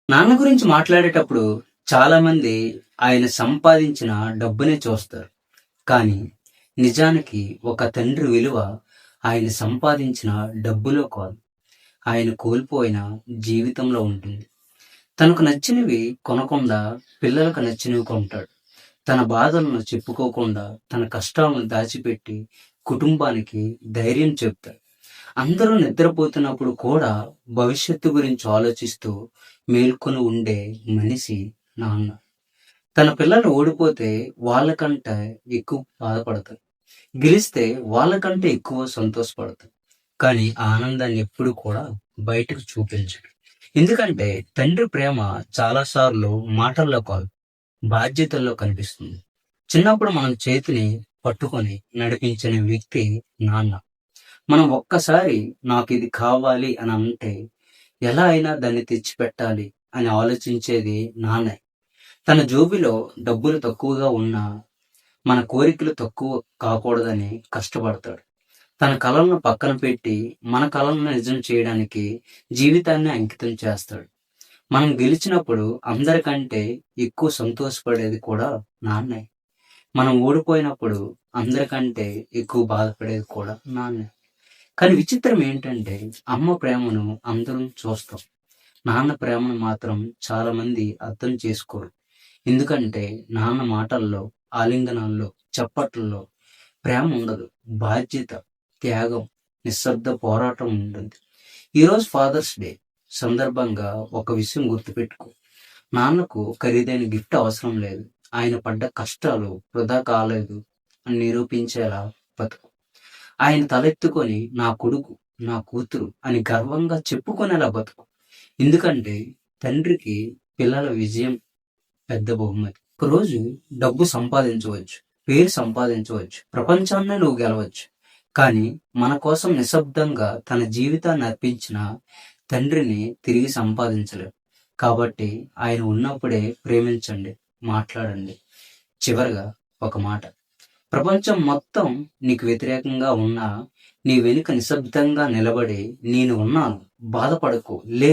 నాన్న గురించి మాట్లాడేటప్పుడు చాలామంది ఆయన సంపాదించిన డబ్బునే చూస్తారు. కానీ నిజానికి ఒక తండ్రి విలువ ఆయన సంపాదించిన డబ్బులో కాదు, ఆయన కోల్పోయిన జీవితంలో ఉంటుంది. తనకు నచ్చినవి కొనకుండా పిల్లలకు నచ్చినవి కొంటాడు. తన బాధలను చెప్పుకోకుండా తన కష్టాలను దాచిపెట్టి కుటుంబానికి ధైర్యం చెప్తాడు. అందరూ నిద్రపోతున్నప్పుడు కూడా భవిష్యత్తు గురించి ఆలోచిస్తూ మేల్కొని ఉండే మనిషి నాన్న. తన పిల్లలు ఓడిపోతే వాళ్ళకంటే ఎక్కువ బాధపడతారు. గెలిస్తే వాళ్ళకంటే ఎక్కువ సంతోషపడతారు. కానీ ఆ ఆనందాన్ని ఎప్పుడు కూడా బయటకు చూపించడు. ఎందుకంటే తండ్రి ప్రేమ చాలాసార్లు మాటల్లో కాదు, బాధ్యతల్లో కనిపిస్తుంది. చిన్నప్పుడు మనం చేతిని పట్టుకొని నడిపించిన వ్యక్తి నాన్న. మనం ఒక్కసారి నాకు ఇది కావాలి అని అంటే ఎలా అయినా దాన్ని తెచ్చిపెట్టాలి అని ఆలోచించేది నాన్నే. తన జోబిలో డబ్బులు తక్కువగా ఉన్నా మన కోరికలు తక్కువ కాకూడదని కష్టపడతాడు. తన కలలను పక్కన పెట్టి మన కలలను నిజం చేయడానికి జీవితాన్ని అంకితం చేస్తాడు. మనం గెలిచినప్పుడు అందరికంటే ఎక్కువ సంతోషపడేది కూడా నాన్నే. మనం ఓడిపోయినప్పుడు అందరికంటే ఎక్కువ బాధపడేది కూడా నాన్నే. కానీ విచిత్రం ఏంటంటే అమ్మ ప్రేమను అందరం చూస్తాం. నాన్న ప్రేమను మాత్రం చాలా మంది అర్థం చేసుకోరు. ఎందుకంటే నాన్న మాటల్లో, ఆలింగనాల్లో, చప్పట్లలో ప్రేమ ఉండదు. బాధ్యత, త్యాగం, నిశ్శబ్ద పోరాటం ఉంటుంది. ఈరోజు ఫాదర్స్ డే సందర్భంగా ఒక విషయం గుర్తుపెట్టుకో. నాన్నకు ఖరీదైన గిఫ్ట్ అవసరం లేదు. ఆయన పడ్డ కష్టాలు వృధా కాలేదు అని నిరూపించేలా బతుకు. ఆయన తలెత్తుకొని నా కొడుకు, నా కూతురు అని గర్వంగా చెప్పుకునేలా బతుకు. ఎందుకంటే తండ్రికి పిల్లల విజయం పెద్ద బహుమతి. ఒకరోజు డబ్బు సంపాదించవచ్చు, పేరు సంపాదించవచ్చు, ప్రపంచాన్నే నువ్వు గెలవచ్చు. కానీ మన కోసం నిశ్శబ్దంగా తన జీవితాన్ని అర్పించిన తండ్రిని తిరిగి సంపాదించలేవు. కాబట్టి ఆయన ఉన్నప్పుడే ప్రేమించండి, మాట్లాడండి. చివరగా ఒక మాట. ప్రపంచం మొత్తం నీకు వ్యతిరేకంగా ఉన్నా నీ వెనుక నిశ్శబ్దంగా నిలబడి నేను ఉన్నాను, బాధపడకు, లే,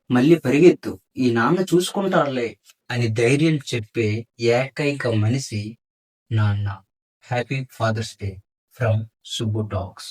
మళ్ళీ పరిగెత్తు, ఈ నాన్న చూసుకుంటాడులే అని ధైర్యం చెప్పే ఏకైక మనిషి నాన్న. Happy father's day from Subbu talks.